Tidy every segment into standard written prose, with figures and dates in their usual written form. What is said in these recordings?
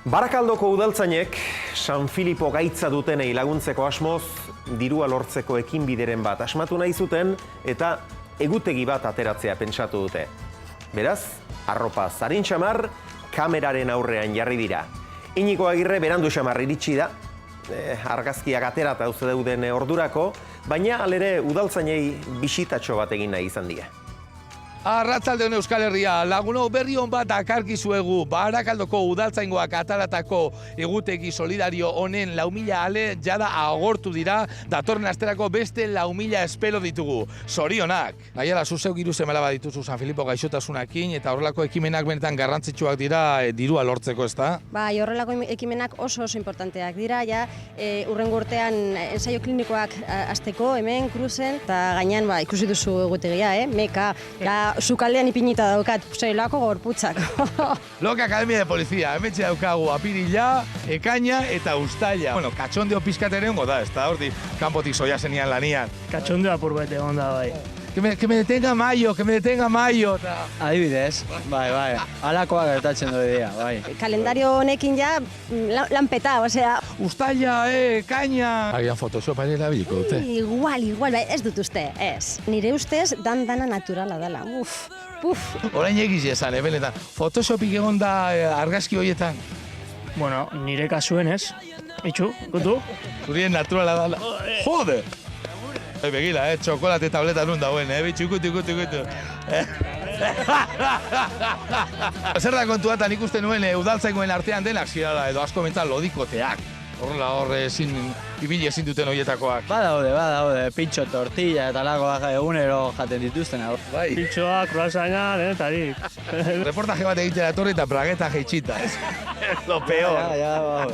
Barakaldoko udaltzainek San Filipo gaitza dutenei laguntzeko asmoz, dirua lortzeko ekinbideren bat asmatu nahi zuten eta egutegi bat ateratzea pentsatu dute. Beraz, arropa zarin xamar, kameraren aurrean jarri dira. Iñigo Agirre berandu xamar iritsi da, argazkiak aterata uste deuden ordurako, baina alere udaltzainei bisitatxo bat egin nahi izan die. Arratsaldeon Euskal Herria, lagunok berri on bat dakarkizuegu. Barakaldoko udaltzaingoak ataratako egutegi solidario honen 4.000 ale jada agortu dira, datorren asterako beste 4.000 espero ditugu. Zorionak! Naiala, zuzeu giru semela bat dituzu San Filipo gaixotasunakin, eta horrelako ekimenak benetan garrantzitsuak dira dirua lortzeko, ezta? Bai, horrelako ekimenak oso importanteak dira, ja, hurrengo urtean ensaio klinikoak hasteko hemen Cruzen, eta gainean ikusi duzu egutegia, meka, sukaldean ipinita daukat, zelako gorputzak. Loka Akademia de Polizia, hemetxe daukagu apirila, ekaina eta ustaila. Bueno, katxondeo pizkat ere hongo da, ez da, horti, kanpotik soia zenian lanian. Katxondeo apur bete onda, bai. Que me detenga maio, que me detenga maio. Adibidez, bai, alakoa gertatzen dut dira, bai. Kalendario honekin ja, lanpeta, osea... Ustaila, ekaina... Agian Photoshopa ere erabiliko dute. Igual, bai, ez dut uste, ez. Nire ustez, dana naturala dela, puf. Orain egiz esan, benetan. Photoshopik egon da argazki horietan. Bueno, nire kasuen ez. Itxu, gutu? Zurien naturala dela. Jode! Begila, txokolate tableta nun dauen, bitxu, ikutu. Zer da kontua eta nik uste nuen udaltzaingoen artean denak zirala edo asko mentzal lodikoteak. Horrela ibili ezin duten horietakoak. Badaude, pintxo, tortilla eta lagoak egunero jaten dituzten. Bai. Pintxoa, kruasaina, denetarik. Reportaje bat egitera etorri eta brageta jeitxita, ez? Lo peor. Ja.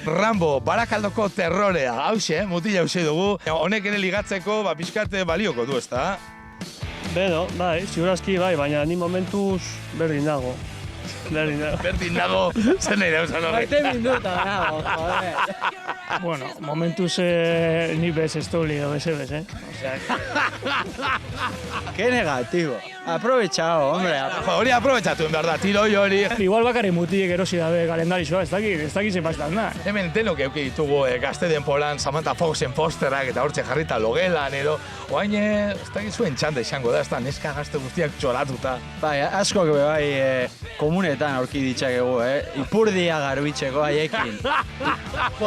Rambo, Barakaldoko terrorea. Hauxe, mutila hauxe dugu. Honek ere ligatzeko, pixkate balioko du, ezta? Beno, bai, ziurazki bai, baina ni momentuz berdin dago. Berdin dago, zer nahi dauzan horrek. Baite minuta nago, joder. Bueno, momentuz ni bez estoli edo bez, Osea... Qué negativo. Aprovechao, hombre. Hori aprobetxatu behar da, tiroi hori. Igual bakarri mutiek erosi dabe kalendarizua, ez dakit zenbaztan da. Hemen denok euki ditugu gazte denpolan Samantha Foxen posterak eta hortxe jarrita logelan edo. Oain, ez dakit zuen txanda izango da, ez da neska gazte guztiak txolatuta. Bai, askok bai komunetan aurki ditzakegu, ipurdia garbitzeko haiekin.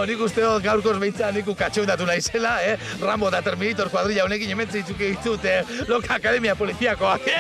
Nik uste dut gaurkoz behintzat niku katxoitatu naizela, Rambo eta Terminator kuadrilla honekin hemen zeitzuke ditut Loka Akademia Poliziakoak.